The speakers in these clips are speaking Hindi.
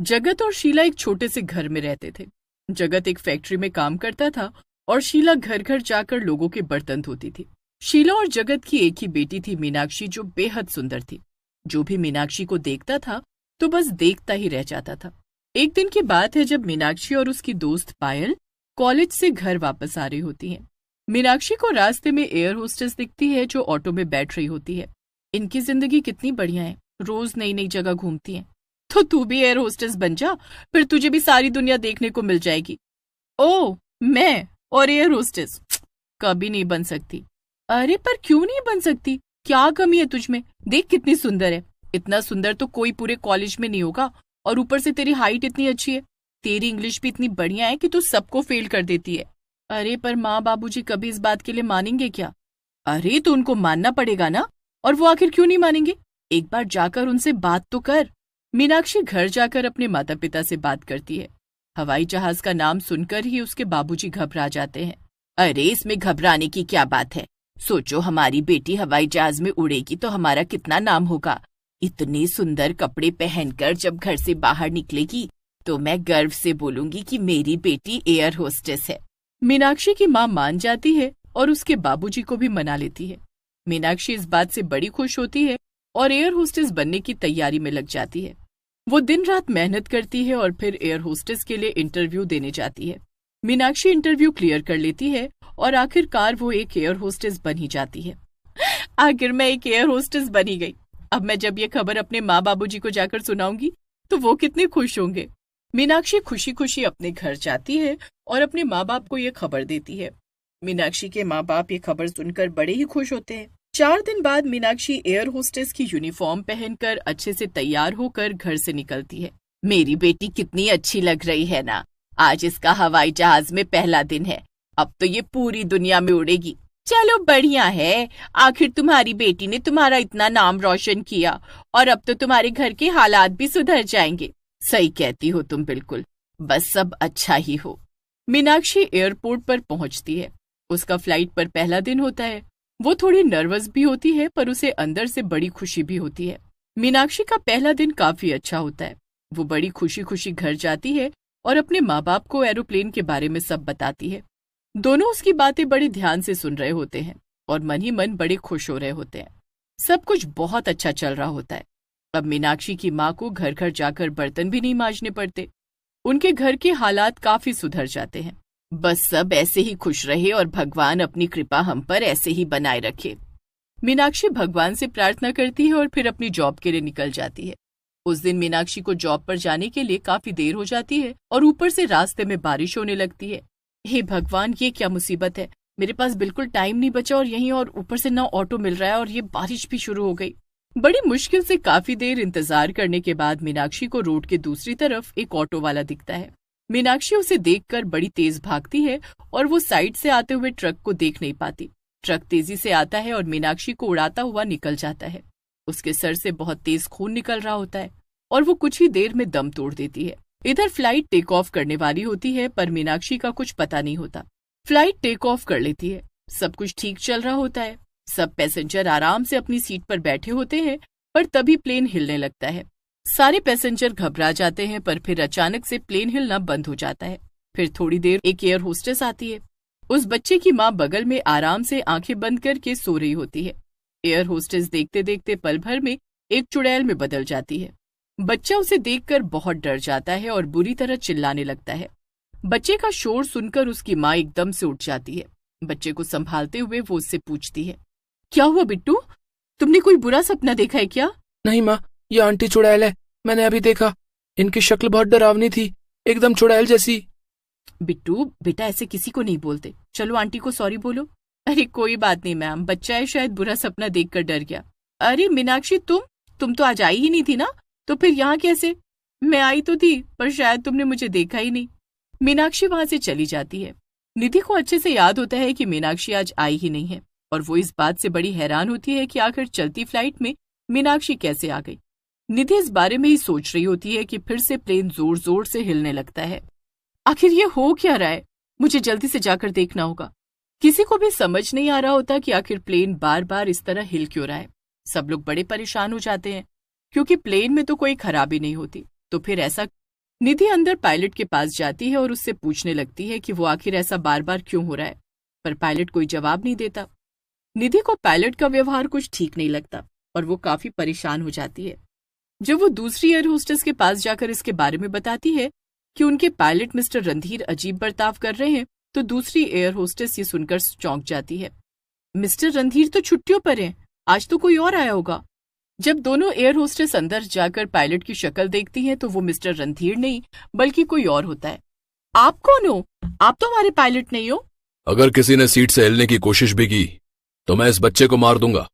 जगत और शीला एक छोटे से घर में रहते थे। जगत एक फैक्ट्री में काम करता था और शीला घर घर जाकर लोगों के बर्तन धोती थी। शीला और जगत की एक ही बेटी थी मीनाक्षी, जो बेहद सुंदर थी। जो भी मीनाक्षी को देखता था तो बस देखता ही रह जाता था। एक दिन की बात है जब मीनाक्षी और उसकी दोस्त पायल कॉलेज से घर वापस आ रही होती हैं। मीनाक्षी को रास्ते में एयर होस्टेस दिखती है जो ऑटो में बैठ रही होती है। इनकी जिंदगी कितनी बढ़िया है, रोज नई नई जगह घूमती हैं। तो तू भी एयर होस्टेस बन जा, फिर तुझे भी सारी दुनिया देखने को मिल जाएगी। ओह, मैं और एयर होस्टेस कभी नहीं बन सकती। अरे पर क्यों नहीं बन सकती? क्या कमी है तुझमें? देख कितनी सुंदर है। इतना सुंदर तो कोई पूरे कॉलेज में नहीं होगा, और ऊपर से तेरी हाइट इतनी अच्छी है। तेरी इंग्लिश भी इतनी बढ़िया है कि तू सबको फेल कर देती है। अरे पर माँ बाबूजी कभी इस बात के लिए मानेंगे क्या? अरे तो उनको मानना पड़ेगा ना, और वो आखिर क्यों नहीं मानेंगे? एक बार जाकर उनसे बात तो कर। मीनाक्षी घर जाकर अपने माता पिता से बात करती है। हवाई जहाज का नाम सुनकर ही उसके बाबूजी घबरा जाते हैं। अरे इसमें घबराने की क्या बात है? सोचो, हमारी बेटी हवाई जहाज में उड़ेगी तो हमारा कितना नाम होगा। इतने सुंदर कपड़े पहनकर जब घर से बाहर निकलेगी तो मैं गर्व से बोलूंगी कि मेरी बेटी एयर होस्टेस है। मीनाक्षी की माँ मान जाती है और उसके बाबूजी को भी मना लेती है। मीनाक्षी इस बात से बड़ी खुश होती है और एयर होस्टेस बनने की तैयारी में लग जाती है। वो दिन रात मेहनत करती है और फिर एयर होस्टेस के लिए इंटरव्यू देने जाती है। मीनाक्षी इंटरव्यू क्लियर कर लेती है और आखिरकार वो एक एयर होस्टेस बन ही जाती है। आखिर मैं एक एयर होस्टेस बनी गई। अब मैं जब ये खबर अपने माँ बाबूजी को जाकर सुनाऊंगी तो वो कितने खुश होंगे। मीनाक्षी खुशी खुशी अपने घर जाती है और अपने माँ बाप को ये खबर देती है। मीनाक्षी के माँ बाप ये खबर सुनकर बड़े ही खुश होते हैं। 4 दिन बाद मीनाक्षी एयर होस्टेस की यूनिफॉर्म पहनकर अच्छे से तैयार होकर घर से निकलती है। मेरी बेटी कितनी अच्छी लग रही है ना। आज इसका हवाई जहाज में पहला दिन है। अब तो ये पूरी दुनिया में उड़ेगी। चलो बढ़िया है, आखिर तुम्हारी बेटी ने तुम्हारा इतना नाम रोशन किया और अब तो तुम्हारे घर के हालात भी सुधर जाएंगे। सही कहती हो तुम, बिल्कुल, बस सब अच्छा ही हो। मीनाक्षी एयरपोर्ट पर पहुंचती है। उसका फ्लाइट पर पहला दिन होता है। वो थोड़ी नर्वस भी होती है पर उसे अंदर से बड़ी खुशी भी होती है। मीनाक्षी का पहला दिन काफी अच्छा होता है। वो बड़ी खुशी खुशी घर जाती है और अपने माँ बाप को एरोप्लेन के बारे में सब बताती है। दोनों उसकी बातें बड़े ध्यान से सुन रहे होते हैं और मन ही मन बड़े खुश हो रहे होते हैं। सब कुछ बहुत अच्छा चल रहा होता है। अब मीनाक्षी की माँ को घर घर जाकर बर्तन भी नहीं मांजने पड़ते। उनके घर के हालात काफी सुधर जाते हैं। बस सब ऐसे ही खुश रहे और भगवान अपनी कृपा हम पर ऐसे ही बनाए रखे। मीनाक्षी भगवान से प्रार्थना करती है और फिर अपनी जॉब के लिए निकल जाती है। उस दिन मीनाक्षी को जॉब पर जाने के लिए काफी देर हो जाती है और ऊपर से रास्ते में बारिश होने लगती है। हे भगवान, ये क्या मुसीबत है। मेरे पास बिल्कुल टाइम नहीं बचा और यहीं और ऊपर से ना ऑटो मिल रहा है और ये बारिश भी शुरू हो गई। बड़ी मुश्किल से काफी देर इंतजार करने के बाद मीनाक्षी को रोड के दूसरी तरफ एक ऑटो वाला दिखता है। मीनाक्षी उसे देखकर बड़ी तेज भागती है और वो साइड से आते हुए ट्रक को देख नहीं पाती। ट्रक तेजी से आता है और मीनाक्षी को उड़ाता हुआ निकल जाता है। उसके सर से बहुत तेज खून निकल रहा होता है और वो कुछ ही देर में दम तोड़ देती है। इधर फ्लाइट टेक ऑफ करने वाली होती है पर मीनाक्षी का कुछ पता नहीं होता। फ्लाइट टेक ऑफ कर लेती है। सब कुछ ठीक चल रहा होता है। सब पैसेंजर आराम से अपनी सीट पर बैठे होते हैं पर तभी प्लेन हिलने लगता है। सारे पैसेंजर घबरा जाते हैं पर फिर अचानक से प्लेन हिलना बंद हो जाता है। फिर थोड़ी देर एक एयर होस्टेस आती है। उस बच्चे की माँ बगल में आराम से आंखें बंद करके सो रही होती है। एयर होस्टेस देखते देखते पल भर में एक चुड़ैल में बदल जाती है। बच्चा उसे देखकर बहुत डर जाता है और बुरी तरह चिल्लाने लगता है। बच्चे का शोर सुनकर उसकी माँ एकदम से उठ जाती है। बच्चे को संभालते हुए वो उससे पूछती है, क्या हुआ बिट्टू, तुमने कोई बुरा सपना देखा है क्या? नहीं माँ, ये आंटी चुड़ैल है, मैंने अभी देखा। इनकी शक्ल बहुत डरावनी थी, एकदम चुड़ैल जैसी। बिट्टू बेटा, ऐसे किसी को नहीं बोलते। चलो आंटी को सॉरी बोलो। अरे कोई बात नहीं मैम, बच्चा है, शायद बुरा सपना देखकर डर गया। अरे मीनाक्षी, तुम तो आज आई ही नहीं थी ना, तो फिर यहाँ कैसे? मैं आई तो थी पर शायद तुमने मुझे देखा ही नहीं। मीनाक्षी वहां से चली जाती है। निधि को अच्छे से याद होता है कि मीनाक्षी आज आई ही नहीं है और वो इस बात से बड़ी हैरान होती है कि आखिर चलती फ्लाइट में मीनाक्षी कैसे आ गई। निधि इस बारे में ही सोच रही होती है कि फिर से प्लेन जोर जोर से हिलने लगता है। आखिर ये हो क्या रहा है? मुझे जल्दी से जाकर देखना होगा। किसी को भी समझ नहीं आ रहा होता कि आखिर प्लेन बार बार इस तरह हिल क्यों रहा है। सब लोग बड़े परेशान हो जाते हैं क्योंकि प्लेन में तो कोई खराबी नहीं होती, तो फिर ऐसा निधि अंदर पायलट के पास जाती है और उससे पूछने लगती है कि वो आखिर ऐसा बार बार क्यों हो रहा है, पर पायलट कोई जवाब नहीं देता। निधि को पायलट का व्यवहार कुछ ठीक नहीं लगता और वो काफी परेशान हो जाती है। जब वो दूसरी एयर होस्टेस के पास जाकर इसके बारे में बताती है कि उनके पायलट मिस्टर रणधीर अजीब बर्ताव कर रहे हैं, तो दूसरी एयर होस्टेस ये सुनकर चौंक जाती है। मिस्टर रणधीर तो छुट्टियों पर हैं, आज तो कोई और आया होगा। जब दोनों एयर होस्टेस अंदर जाकर पायलट की शक्ल देखती हैं तो वो मिस्टर रणधीर नहीं बल्कि कोई और होता है। आप कौन हो? आप तो हमारे पायलट नहीं हो। अगर किसी ने सीट से हिलने की कोशिश भी की तो मैं इस बच्चे को मार दूंगा।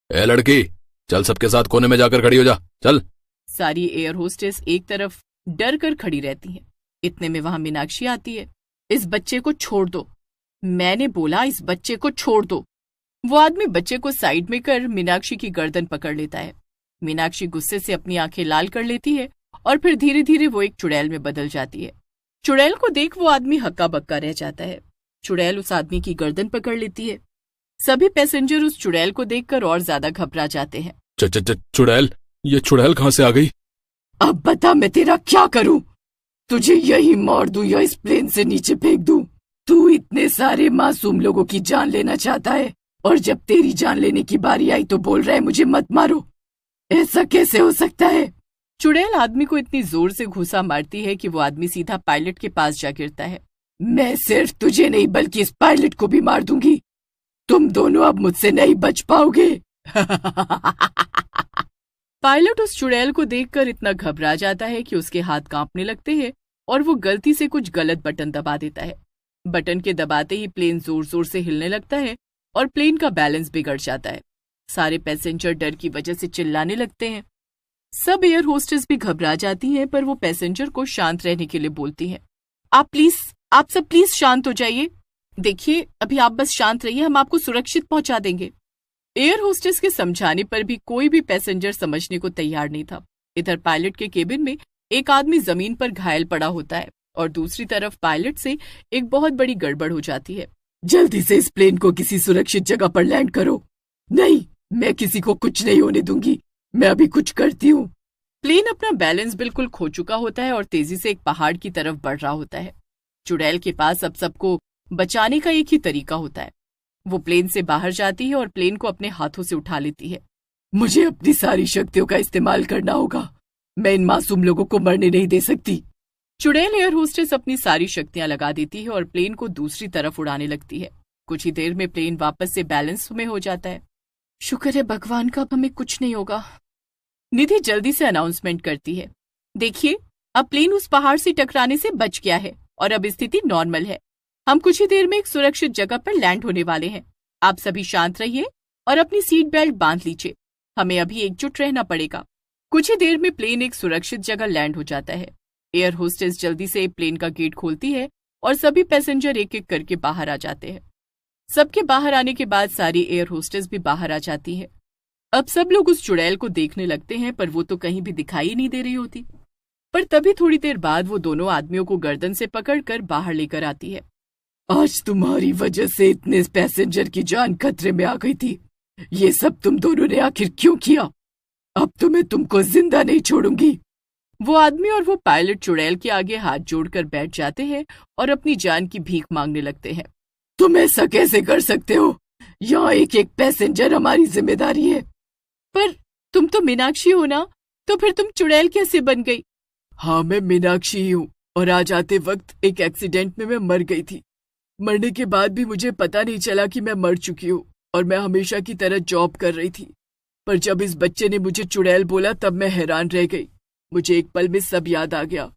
ए लड़की, चल सबके साथ कोने में जाकर खड़ी हो जा, चल। सारी एयर होस्टेस एक तरफ डर कर खड़ी रहती हैं। इतने में वहां मीनाक्षी आती है। इस बच्चे को छोड़ दो, मैंने बोला इस बच्चे को छोड़ दो। वो आदमी बच्चे को साइड में कर मीनाक्षी की गर्दन पकड़ लेता है। मीनाक्षी गुस्से से अपनी आंखें लाल कर लेती है और फिर धीरे धीरे वो एक चुड़ैल में बदल जाती है। चुड़ैल को देख वो आदमी हक्का बक्का रह जाता है। चुड़ैल उस आदमी की गर्दन पकड़ लेती है। सभी पैसेंजर उस चुड़ैल को देखकर और ज्यादा घबरा जाते हैं। चुड़ैल, ये चुड़ैल कहाँ से आ गई? अब बता मैं तेरा क्या करूं? तुझे यही मार दूं या इस प्लेन से नीचे फेंक दूं? तू इतने सारे मासूम लोगों की जान लेना चाहता है और जब तेरी जान लेने की बारी आई तो बोल रहा है मुझे मत मारो। ऐसा कैसे हो सकता है? चुड़ैल आदमी को इतनी जोर से घूंसा मारती है कि वो आदमी सीधा पायलट के पास जा गिरता है। मैं सिर्फ तुझे नहीं बल्कि इस पायलट को भी मार दूंगी। तुम दोनों अब मुझसे नहीं बच पाओगे। पायलट उस चुड़ैल को देखकर इतना घबरा जाता है कि उसके हाथ कांपने लगते हैं और वो गलती से कुछ गलत बटन दबा देता है। बटन के दबाते ही प्लेन जोर जोर से हिलने लगता है और प्लेन का बैलेंस बिगड़ जाता है। सारे पैसेंजर डर की वजह से चिल्लाने लगते हैं। सब एयर होस्टेस भी घबरा जाती हैं, पर वो पैसेंजर को शांत रहने के लिए बोलती हैं। आप सब प्लीज शांत हो जाइए। देखिए, अभी आप बस शांत रहिए, हम आपको सुरक्षित पहुंचा देंगे। एयर होस्टेस के समझाने पर भी कोई भी पैसेंजर समझने को तैयार नहीं था। इधर पायलट के केबिन में एक आदमी जमीन पर घायल पड़ा होता है और दूसरी तरफ पायलट से एक बहुत बड़ी गड़बड़ हो जाती है। जल्दी से इस प्लेन को किसी सुरक्षित जगह पर लैंड करो। नहीं, मैं किसी को कुछ नहीं होने दूंगी, मैं अभी कुछ करती हूँ। प्लेन अपना बैलेंस बिल्कुल खो चुका होता है और तेजी से एक पहाड़ की तरफ बढ़ रहा होता है। चुड़ैल के पास अब सबको बचाने का एक ही तरीका होता है। वो प्लेन से बाहर जाती है और प्लेन को अपने हाथों से उठा लेती है। मुझे अपनी सारी शक्तियों का इस्तेमाल करना होगा, मैं इन मासूम लोगों को मरने नहीं दे सकती। चुड़ैल एयर होस्टेस अपनी सारी शक्तियां लगा देती है और प्लेन को दूसरी तरफ उड़ाने लगती है। कुछ ही देर में प्लेन वापस से बैलेंस में हो जाता है। शुक्र है भगवान का, अब हमें कुछ नहीं होगा। निधि जल्दी से अनाउंसमेंट करती है। देखिए, अब प्लेन उस पहाड़ से टकराने से बच गया है और अब स्थिति नॉर्मल है। हम कुछ ही देर में एक सुरक्षित जगह पर लैंड होने वाले हैं। आप सभी शांत रहिए और अपनी सीट बेल्ट बांध लीजिए। हमें अभी एकजुट रहना पड़ेगा। कुछ ही देर में प्लेन एक सुरक्षित जगह लैंड हो जाता है। एयर होस्टेस जल्दी से प्लेन का गेट खोलती है और सभी पैसेंजर एक एक करके बाहर आ जाते हैं। सबके बाहर आने के बाद सारी एयर होस्टेस भी बाहर आ जाती है। अब सब लोग उस चुड़ैल को देखने लगते हैं, पर वो तो कहीं भी दिखाई नहीं दे रही होती। पर तभी थोड़ी देर बाद वो दोनों आदमियों को गर्दन से पकड़कर बाहर लेकर आती है। आज तुम्हारी वजह से इतने पैसेंजर की जान खतरे में आ गई थी। ये सब तुम दोनों ने आखिर क्यों किया? अब तो मैं तुमको जिंदा नहीं छोड़ूंगी। वो आदमी और वो पायलट चुड़ैल के आगे हाथ जोड़कर बैठ जाते हैं और अपनी जान की भीख मांगने लगते हैं। तुम ऐसा कैसे कर सकते हो? यहाँ एक एक पैसेंजर हमारी जिम्मेदारी है। पर तुम तो मीनाक्षी हो ना, तो फिर तुम चुड़ैल कैसे बन गई? हाँ, मैं मीनाक्षी ही हूँ और आज आते वक्त एक एक्सीडेंट में मैं मर गई थी। मरने के बाद भी मुझे पता नहीं चला कि मैं मर चुकी हूँ और मैं हमेशा की तरह जॉब कर रही थी। पर जब इस बच्चे ने मुझे चुड़ैल बोला तब मैं हैरान रह गई। मुझे एक पल में सब याद आ गया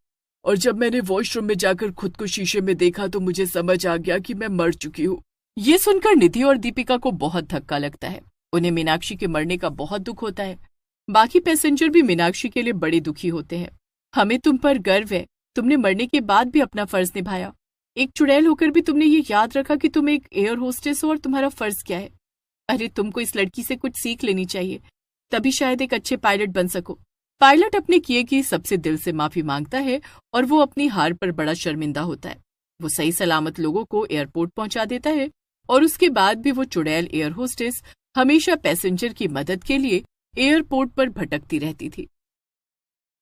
और जब मैंने वॉशरूम में जाकर खुद को शीशे में देखा तो मुझे समझ आ गया कि मैं मर चुकी हूँ। ये सुनकर निधि और दीपिका को बहुत धक्का लगता है। उन्हें मीनाक्षी के मरने का बहुत दुख होता है। बाकी पैसेंजर भी मीनाक्षी के लिए बड़े दुखी होते हैं। हमें तुम पर गर्व है, तुमने मरने के बाद भी अपना फर्ज निभाया। एक चुड़ैल होकर भी तुमने ये याद रखा कि तुम एक एयर होस्टेस हो और तुम्हारा फर्ज क्या है। अरे, तुमको इस लड़की से कुछ सीख लेनी चाहिए, तभी शायद एक अच्छे पायलट बन सको। पायलट अपने किए की सबसे दिल से माफी मांगता है और वो अपनी हार पर बड़ा शर्मिंदा होता है। वो सही सलामत लोगों को एयरपोर्ट पहुंचा देता है और उसके बाद भी वो चुड़ैल एयर होस्टेस हमेशा पैसेंजर की मदद के लिए एयरपोर्ट पर भटकती रहती थी।